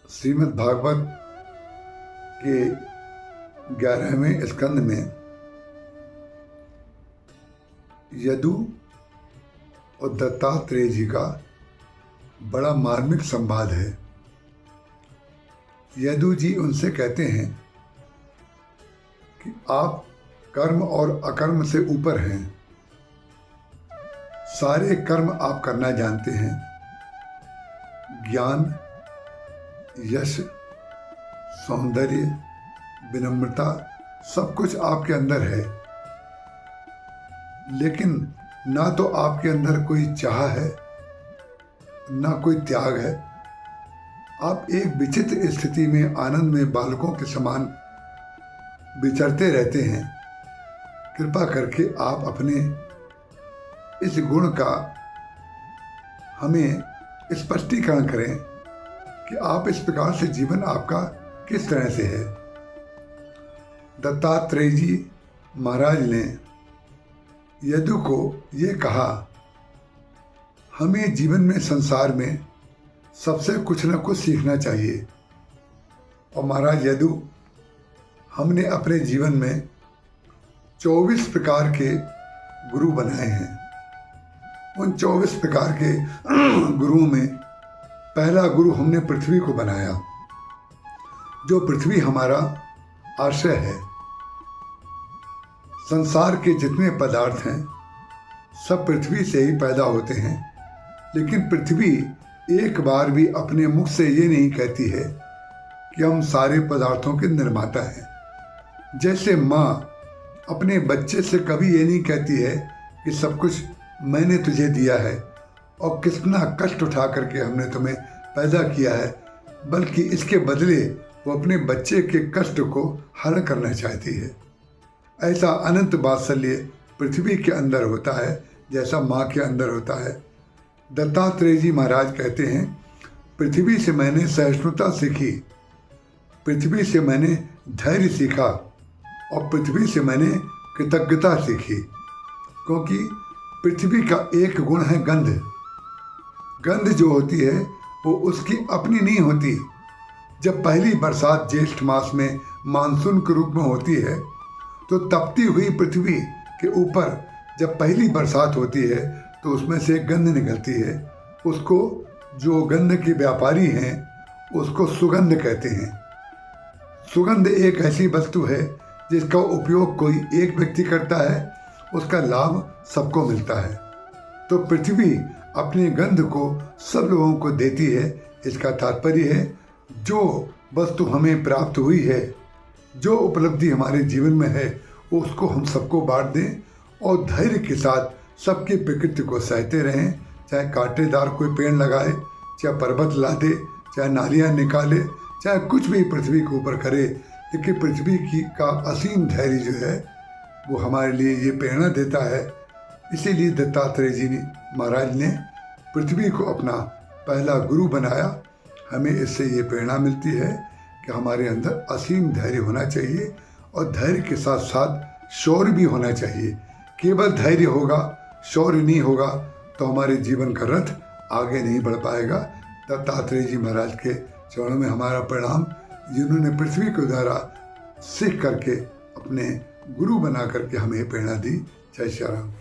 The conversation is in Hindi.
श्रीमद् भागवत के 11वें स्कंद में यदु और दत्तात्रेय जी का बड़ा मार्मिक संवाद है। यदु जी उनसे कहते हैं कि आप कर्म और अकर्म से ऊपर हैं, सारे कर्म आप करना जानते हैं, ज्ञान, यश, सौंदर्य, विनम्रता सब कुछ आपके अंदर है, लेकिन ना तो आपके अंदर कोई चाह है, ना कोई त्याग है। आप एक विचित्र स्थिति में आनंद में बालकों के समान विचरते रहते हैं। कृपा करके आप अपने इस गुण का हमें स्पष्टीकरण करें कि आप इस प्रकार से जीवन आपका किस तरह से है। दत्तात्रेय जी महाराज ने यदु को ये कहा, हमें जीवन में, संसार में सबसे कुछ न कुछ सीखना चाहिए। और महाराज यदु, हमने अपने जीवन में 24 प्रकार के गुरु बनाए हैं। उन 24 प्रकार के गुरुओं में पहला गुरु हमने पृथ्वी को बनाया, जो पृथ्वी हमारा आश्रय है। संसार के जितने पदार्थ हैं सब पृथ्वी से ही पैदा होते हैं, लेकिन पृथ्वी एक बार भी अपने मुख से ये नहीं कहती है कि हम सारे पदार्थों के निर्माता हैं। जैसे माँ अपने बच्चे से कभी ये नहीं कहती है कि सब कुछ मैंने तुझे दिया है और कितना कष्ट उठा करके हमने तुम्हें पैदा किया है, बल्कि इसके बदले वो अपने बच्चे के कष्ट को हल करना चाहती है। ऐसा अनंत वात्सल्य पृथ्वी के अंदर होता है जैसा माँ के अंदर होता है। दत्तात्रेय जी महाराज कहते हैं, पृथ्वी से मैंने सहिष्णुता सीखी, पृथ्वी से मैंने धैर्य सीखा और पृथ्वी से मैंने कृतज्ञता सीखी। क्योंकि पृथ्वी का एक गुण है गंध। गंध जो होती है वो उसकी अपनी नहीं होती। जब पहली बरसात ज्येष्ठ मास में मानसून के रूप में होती है तो तपती हुई पृथ्वी के ऊपर जब पहली बरसात होती है तो उसमें से गंध निकलती है। उसको जो गंध के व्यापारी हैं उसको सुगंध कहते हैं। सुगंध एक ऐसी वस्तु है जिसका उपयोग कोई एक व्यक्ति करता है, उसका लाभ सबको मिलता है। तो पृथ्वी अपनी गंध को सब लोगों को देती है। इसका तात्पर्य है जो वस्तु हमें प्राप्त हुई है, जो उपलब्धि हमारे जीवन में है, उसको हम सबको बांट दें और धैर्य के साथ सबकी प्रकृति को सहते रहें। चाहे कांटेदार कोई पेड़ लगाए, चाहे पर्वत ला दे, चाहे नालियाँ निकाले, चाहे कुछ भी पृथ्वी के ऊपर करे, लेकिन पृथ्वी की का असीम धैर्य जो है वो हमारे लिए ये प्रेरणा देता है। इसीलिए दत्तात्रेय जी महाराज ने पृथ्वी को अपना पहला गुरु बनाया। हमें इससे ये प्रेरणा मिलती है कि हमारे अंदर असीम धैर्य होना चाहिए और धैर्य के साथ साथ शौर्य भी होना चाहिए। केवल धैर्य होगा, शौर्य नहीं होगा तो हमारे जीवन का रथ आगे नहीं बढ़ पाएगा। दत्तात्रेय जी महाराज के चरणों में हमारा प्रणाम, जिन्होंने पृथ्वी के द्वारा सीख करके अपने गुरु बना करके हमें प्रेरणा दी। जय श्री राम।